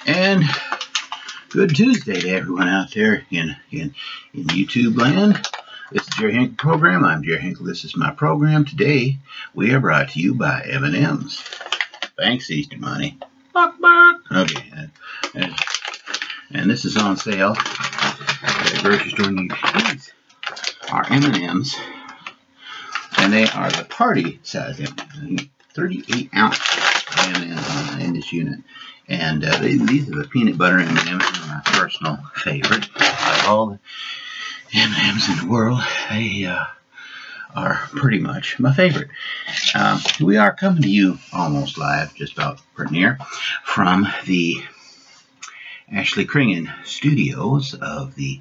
And good Tuesday to everyone out there in YouTube land. This is Jerry Hinkle program. I'm Jerry Hinkle. This is my program. Today we are brought to you by M&M's. Thanks, Easter money. Okay, and this is on sale at the grocery store. These are M&M's, and they are the party size, 38 ounce M&M's in this unit. And these are the peanut butter M&M's, my personal favorite. Like all the M&M's in the world, they are pretty much my favorite. We are coming to you almost live, just about pretty near, from the Ashley Kringen studios of the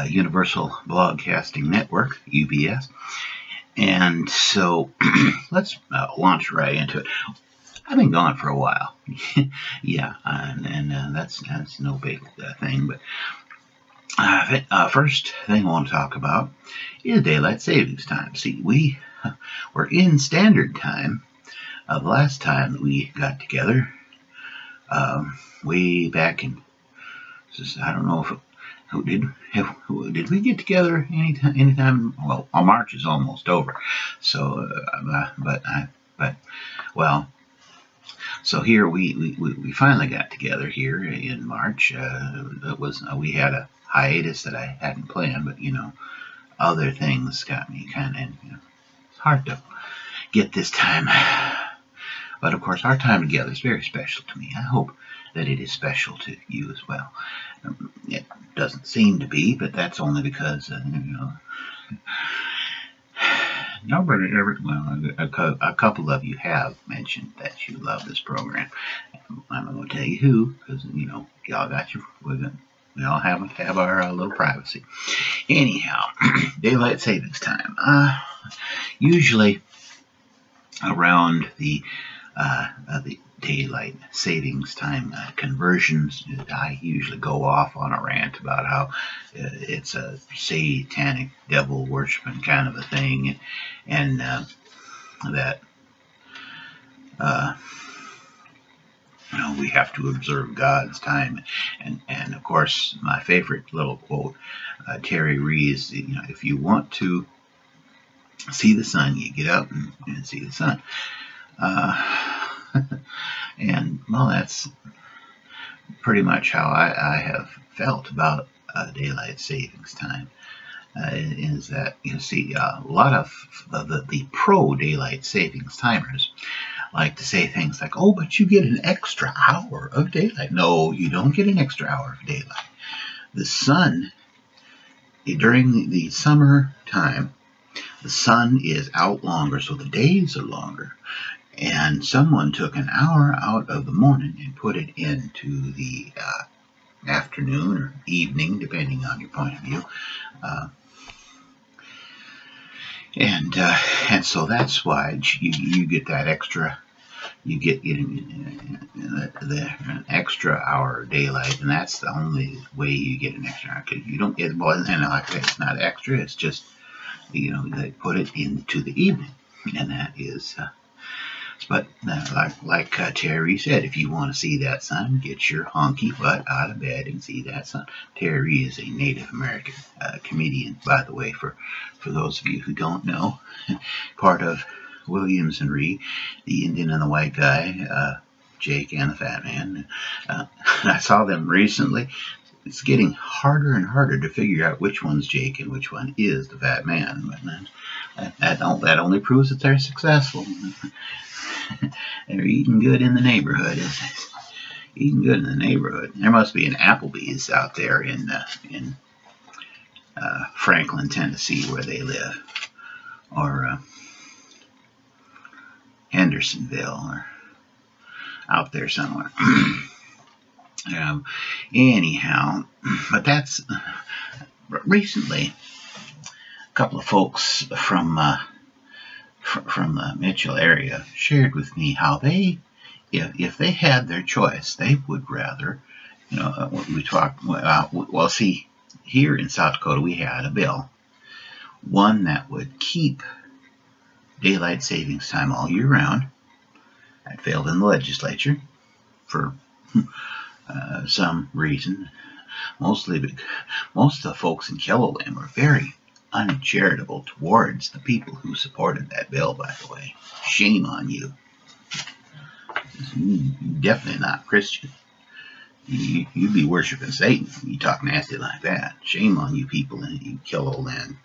Universal Broadcasting Network, UBS. And so let's launch right into it. I've been gone for a while. Yeah, and that's no big thing. But first thing I want to talk about is daylight savings time. See, we were in standard time the last time that we got together, way back in. I don't know did we get together anytime? Well, March is almost over. So, So here we finally got together here in March. We had a hiatus that I hadn't planned, but other things got me kind of. It's hard to get this time, but of course our time together is very special to me. I hope that it is special to you as well. It doesn't seem to be, but that's only because nobody ever. Well, a couple of you have mentioned that you love this program. I'm not going to tell you who, because y'all got your. We all have our little privacy. Anyhow, daylight savings time. Usually around the daylight savings time conversions, I usually go off on a rant about how it's a satanic devil worshiping kind of a thing, and that we have to observe God's time, and of course my favorite little quote, Terry Reeves, if you want to see the sun, you get up and see the sun. And well, that's pretty much how I have felt about daylight savings time. Is that a lot of the pro daylight savings timers like to say things like, "Oh, but you get an extra hour of daylight." No, you don't get an extra hour of daylight. The sun, during the summer time, the sun is out longer, so the days are longer. And someone took an hour out of the morning and put it into the afternoon or evening, depending on your point of view. And so that's why you get that extra. You get an extra hour of daylight, and that's the only way you get an extra hour. Because you don't get, and like I said, it's not extra. It's just they put it into the evening, and that is. But like Terry said, if you want to see that sun, get your honky butt out of bed and see that sun. Terry is a Native American comedian, by the way, for those of you who don't know. Part of Williams and Ree, the Indian and the white guy, Jake and the fat man. I saw them recently. It's getting harder and harder to figure out which one's Jake and which one is the fat man. But that only proves that they're successful. They're eating good in the neighborhood. Eating good in the neighborhood. There must be an Applebee's out there in Franklin, Tennessee, where they live, or Hendersonville, or out there somewhere. Anyhow, but that's recently. A couple of folks from the Mitchell area shared with me how they, if they had their choice, they would rather, we talked, well, see, here in South Dakota, we had a bill, one that would keep daylight savings time all year round. That failed in the legislature for some reason. Most of the folks in Keloland were very uncharitable towards the people who supported that bill, by the way. Shame on you. You're definitely not Christian. You'd be worshiping Satan. You talk nasty like that. Shame on you people, and you Keloland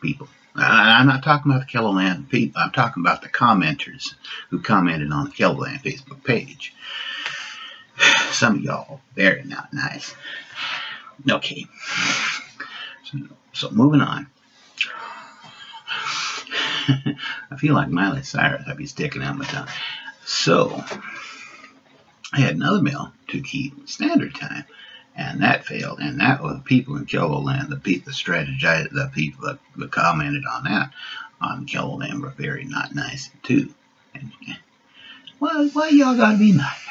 people. I'm not talking about the Keloland people. I'm talking about the commenters who commented on the Keloland Facebook page. Some of y'all very not nice. Okay. So moving on. I feel like Miley Cyrus. I'd be sticking out my tongue. So I had another bill to keep standard time, and that failed. And that was people in Keloland, the people that commented on that on Keloland were very not nice too. And why y'all gotta be nice?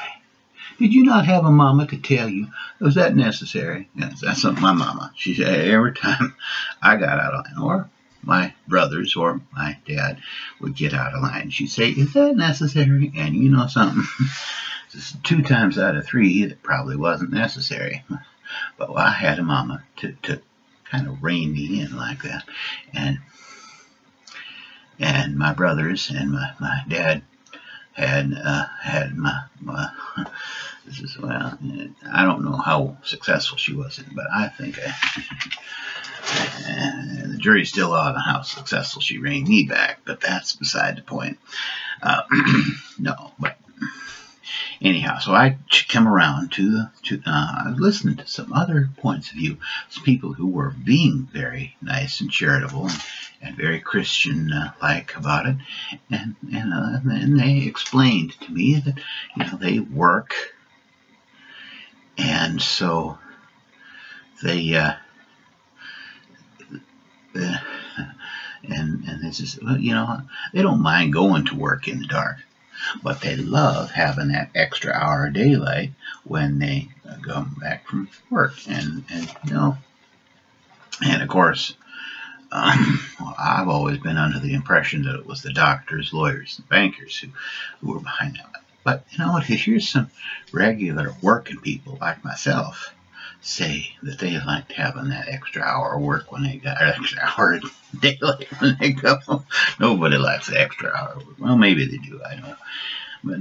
Did you not have a mama to tell you? Was that necessary? Yes, that's something my mama. She said every time I got out of line, or my brothers or my dad would get out of line, she'd say, is that necessary? And you know something? 2 times out of 3, it probably wasn't necessary. But I had a mama to kind of rein me in like that. And my brothers and my dad had my well, I don't know how successful she was, but I think the jury's still out on how successful she reined me back, but that's beside the point. No, but anyhow, so I come around to listen to some other points of view, some people who were being very nice and charitable and very Christian-like about it, and they explained to me that they work, and so they and this is they don't mind going to work in the dark. But they love having that extra hour of daylight when they come back from work. And of course, I've always been under the impression that it was the doctors, lawyers, and bankers who were behind that. But here's some regular working people like myself say that they like having that extra hour of work when they got an extra hour of daylight when they go. Nobody likes the extra hour of work. Well, maybe they do, I don't know. But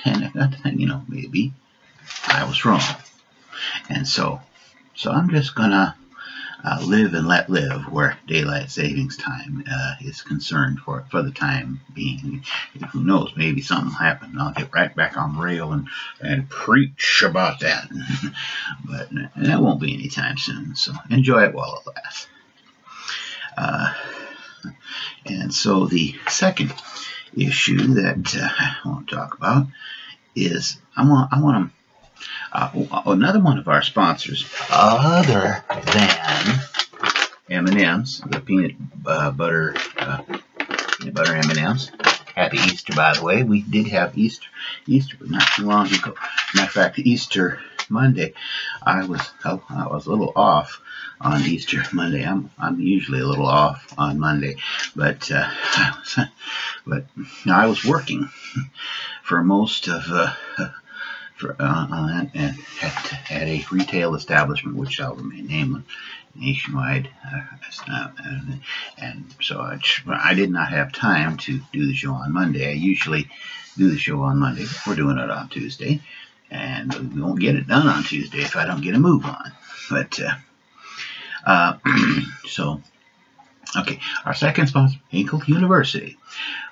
and I got to think, maybe I was wrong. And so I'm just gonna live and let live where daylight savings time is concerned for the time being. Who knows, maybe something happened and I'll get right back on the rail and preach about that. But that won't be anytime soon, so enjoy it while it lasts. And so the second issue that I want to talk about is I want another one of our sponsors, other than M&M's, the peanut butter M&M's. Happy Easter, by the way. We did have Easter, but not too long ago. Matter of fact, Easter Monday, I was a little off on Easter Monday. I'm usually a little off on Monday, but I was working for most of at a retail establishment, which I'll remain nameless, nationwide, and so I did not have time to do the show on Monday. I usually do the show on Monday. We're doing it on Tuesday, and we won't get it done on Tuesday if I don't get a move on. But so, okay, our second sponsor, Hinkle University,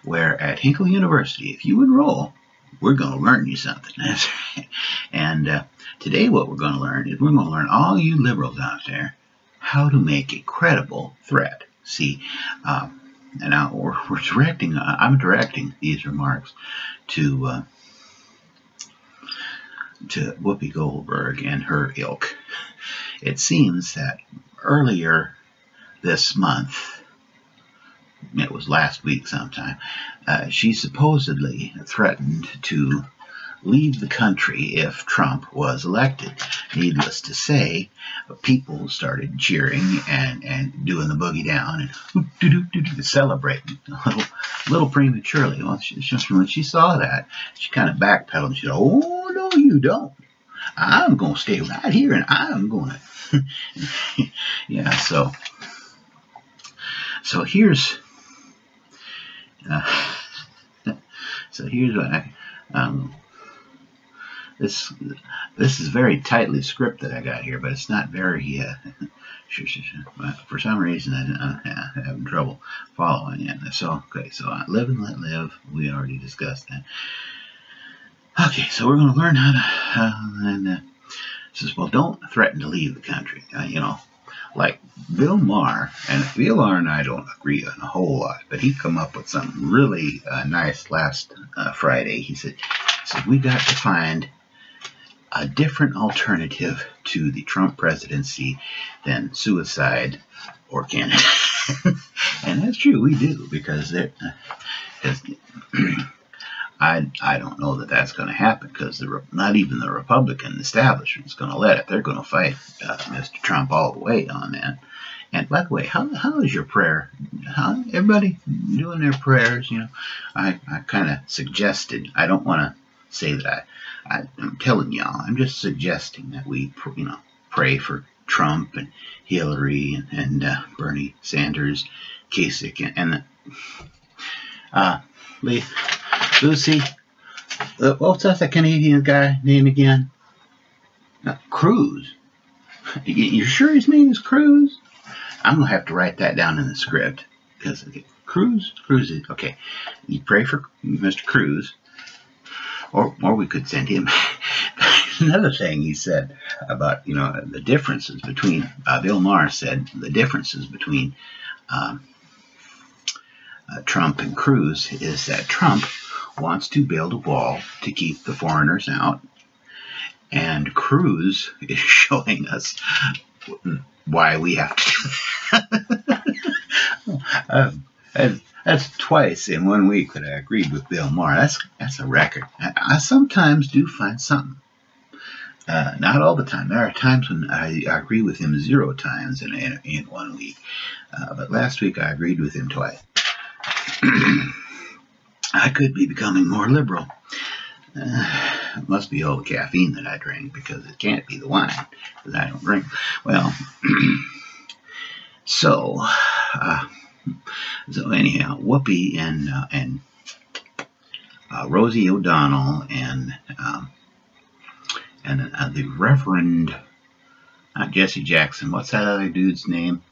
where at Hinkle University, if you enroll, we're going to learn you something. That's right. And today what we're going to learn is we're going to learn, all you liberals out there, how to make a credible threat. See, and now I'm directing these remarks to Whoopi Goldberg and her ilk. It seems that earlier this month, it was last week sometime, she supposedly threatened to leave the country if Trump was elected. Needless to say, people started cheering and doing the boogie down and celebrating a little prematurely. Well, just when she saw that, she kind of backpedaled and she said, "Oh, no, you don't. I'm going to stay right here, and I'm going to. Yeah, so here's what this is very tightly scripted I got here, but it's not very. For some reason, I'm having trouble following it. So okay, so live and let live. We already discussed that. Okay, so we're going to learn how to. It says, well, don't threaten to leave the country. Like Bill Maher, and Bill Maher and I don't agree on a whole lot, but he come up with something really nice last Friday. He said, we got to find a different alternative to the Trump presidency than suicide or Canada. And that's true, we do, because I don't know that that's going to happen, because not even the Republican establishment is going to let it. They're going to fight Mr. Trump all the way on that. And by the way, how is your prayer? Everybody doing their prayers? I kind of suggested. I don't want to say that I'm telling y'all. I'm just suggesting that we pray for Trump and Hillary and Bernie Sanders, Kasich, and Lucy, what's that Canadian guy name again? Cruz. You're sure his name is Cruz? I'm going to have to write that down in the script. Because, Cruz is, okay. You pray for Mr. Cruz, or we could send him. Another thing he said about, the differences between, Bill Maher said the differences between Trump and Cruz is that Trump wants to build a wall to keep the foreigners out, and Cruz is showing us why we have to do that. That's twice in 1 week that I agreed with Bill Maher. That's a record. I sometimes do find something. Not all the time. There are times when I agree with him 0 times in 1 week. But last week I agreed with him twice. I could be becoming more liberal. It must be all the caffeine that I drink, because it can't be the wine, because I don't drink. Well, so anyhow, Whoopi and Rosie O'Donnell and the Reverend, not Jesse Jackson. What's that other dude's name?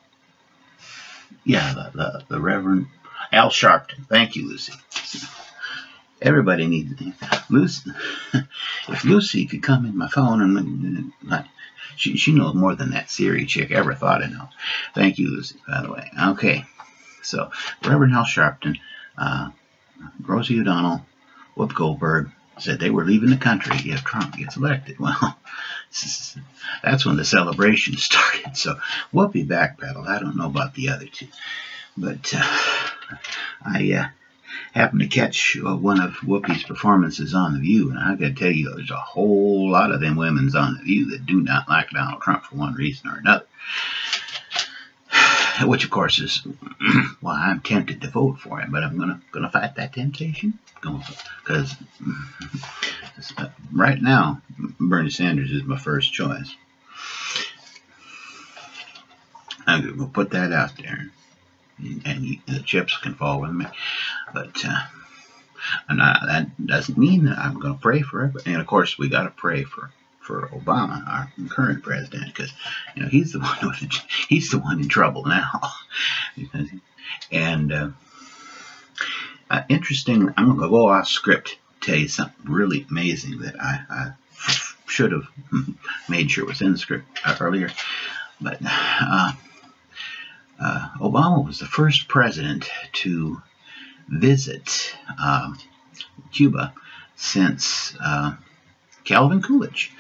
Yeah, the Reverend Al Sharpton. Thank you, Lucy. Everybody needs Lucy. If Lucy could come in my phone and she knows more than that Siri chick ever thought to know. Thank you, Lucy, by the way. Okay, so Reverend Al Sharpton, Rosie O'Donnell, Whoop Goldberg said they were leaving the country if Trump gets elected. Well, that's when the celebration started. So Whoopi backpedaled. I don't know about the other two, but I happened to catch one of Whoopi's performances on The View, and I got to tell you, there's a whole lot of them women's on The View that do not like Donald Trump for one reason or another. Which, of course, is why I'm tempted to vote for him, but I'm gonna fight that temptation, because right now Bernie Sanders is my first choice. I'm gonna put that out there, and the chips can fall with me. But that doesn't mean that I'm going to pray for it. And of course, we got to pray for Obama, our current president, because he's the one in trouble now. And interesting, I'm going to go off script, tell you something really amazing that I should have made sure was in the script earlier. But Obama was the first president to visit Cuba since Calvin Coolidge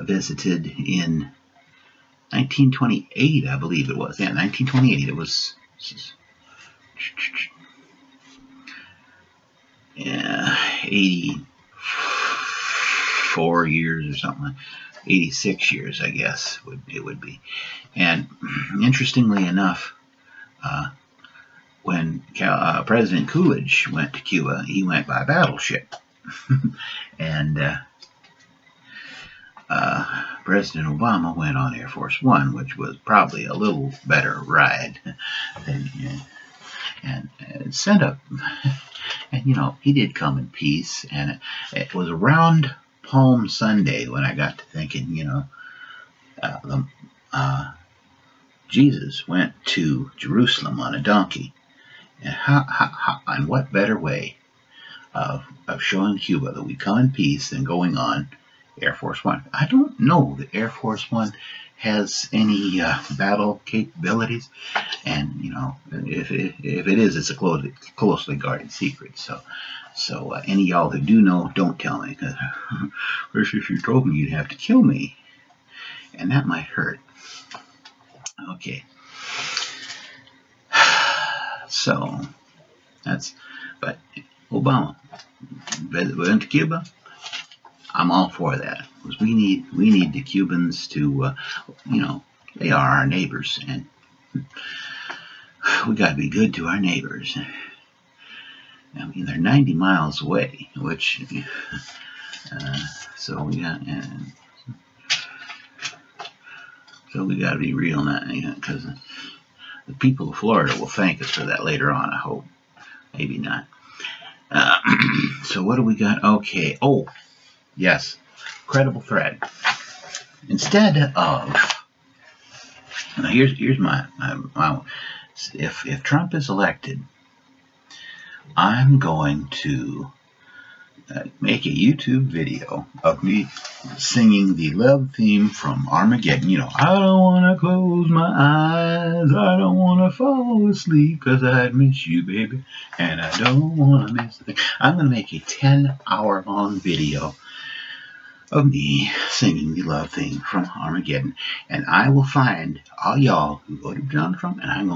visited in 1928, I believe it was. Yeah, 1928. It was 84 years or something. 86 years, I guess it would be. And interestingly enough, when President Coolidge went to Cuba, he went by battleship. And President Obama went on Air Force One, which was probably a little better ride than, and sent up. And you know, he did come in peace, and it was around Palm Sunday when I got to thinking, you know, Jesus went to Jerusalem on a donkey, and and what better way of showing Cuba that we come in peace than going on Air Force One? I don't know that Air Force One has any battle capabilities, and you know, if it is, it's a closely guarded secret. So any of y'all who do know, don't tell me, because if you told me, you'd have to kill me, and that might hurt. Okay, so but Obama went to Cuba. I'm all for that, because we need the Cubans to, you know, they are our neighbors, and we got to be good to our neighbors. I mean, they're 90 miles away, which so we got to be real now, you know, because the people of Florida will thank us for that later on. I hope, maybe not. So what do we got? Okay. Oh. Yes, credible threat. Instead of, now here's my if Trump is elected, I'm going to make a YouTube video of me singing the love theme from Armageddon. You know, I don't want to close my eyes, I don't want to fall asleep, because I miss you, baby, and I don't want to miss the thing. I'm going to make a 10-hour long video of me singing the love theme from Armageddon, and I will find all y'all who voted for Donald Trump, and I'm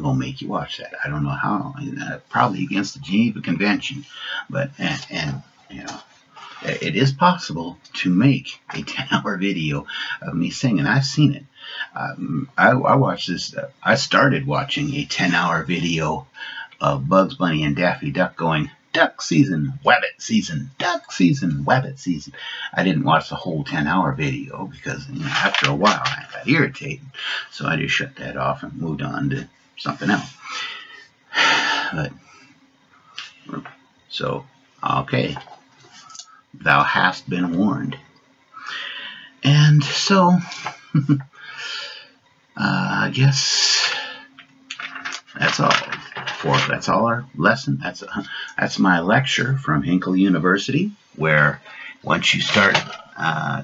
gonna make you watch that. I don't know how, probably against the Geneva Convention, but and you know, it is possible to make a 10-hour video of me singing. I've seen it. I watched this. I started watching a 10-hour video of Bugs Bunny and Daffy Duck going, duck season, wabbit season, duck season, wabbit season. I didn't watch the whole 10-hour video because, you know, after a while I got irritated. So I just shut that off and moved on to something else. But, so, okay. Thou hast been warned. And so, I guess that's all. That's all our lesson. That's my lecture from Hinkle University, where once you start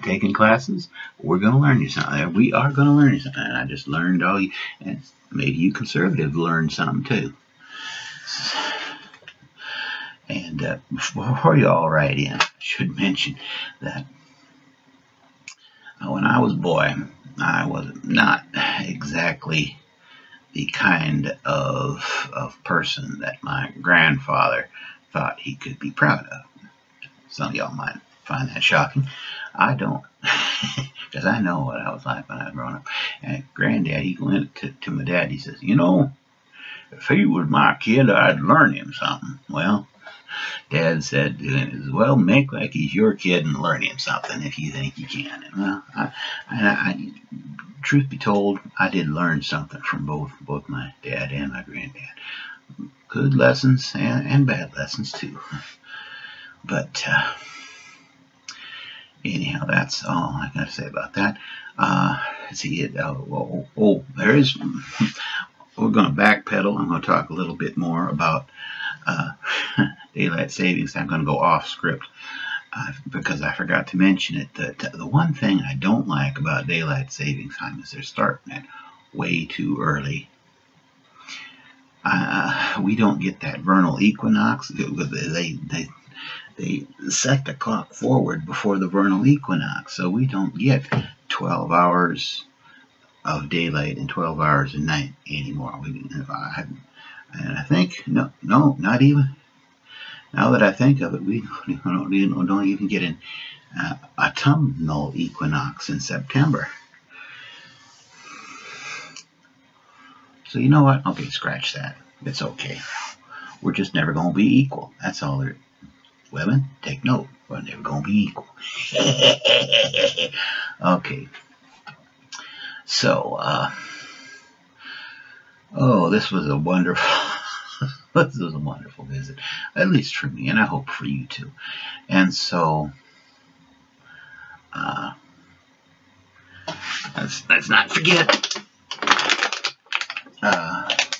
taking classes, we're going to learn you something. We are going to learn you something. And I just learned all you, and maybe you conservative learned something too. And before you all write in, I should mention that when I was a boy, I was not exactly the kind of person that my grandfather thought he could be proud of. Some of y'all might find that shocking. I don't, because I know what I was like when I was growing up. And Granddad, he went to my dad, he says, you know, if he was my kid, I'd learn him something. Well, Dad said, well, make like he's your kid and learn him something if you think you can. And well, I truth be told, I did learn something from both my dad and my granddad. Good lessons and bad lessons too. But anyhow, that's all I got to say about that. See it. There is. We're going to backpedal. I'm going to talk a little bit more about daylight savings. I'm going to go off script. Because I forgot to mention it, the one thing I don't like about daylight savings time is they're starting it way too early. We don't get that vernal equinox. They set the clock forward before the vernal equinox, so we don't get 12 hours of daylight and 12 hours of night anymore. And I think, no, not even. Now that I think of it, we don't even get an autumnal equinox in September. So you know what? Okay, scratch that. It's okay. We're just never going to be equal. That's all there is. Women, take note. We're never going to be equal. Okay. So, oh, this was a wonderful, this was a wonderful visit, at least for me, and I hope for you too. And so, let's not forget.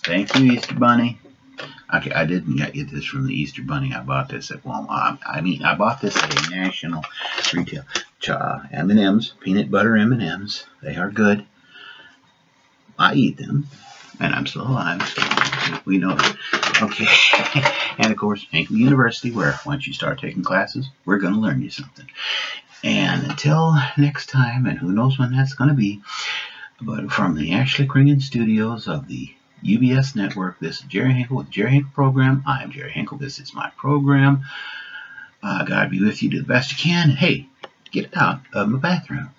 Thank you, Easter Bunny. Okay, I didn't get this from the Easter Bunny. I bought this at Walmart. I bought this at a national retail. M&M's, peanut butter M&M's. They are good. I eat them, and I'm still alive. So we know that. Okay, and of course, Hinkle University, where once you start taking classes, we're going to learn you something. And until next time, and who knows when that's going to be, but from the Ashley Kringen studios of the UBS Network, this is Jerry Hinkle with Jerry Hinkle Program. I'm Jerry Hinkle. This is my program. God be with you. Do the best you can. Hey, get out of my bathroom.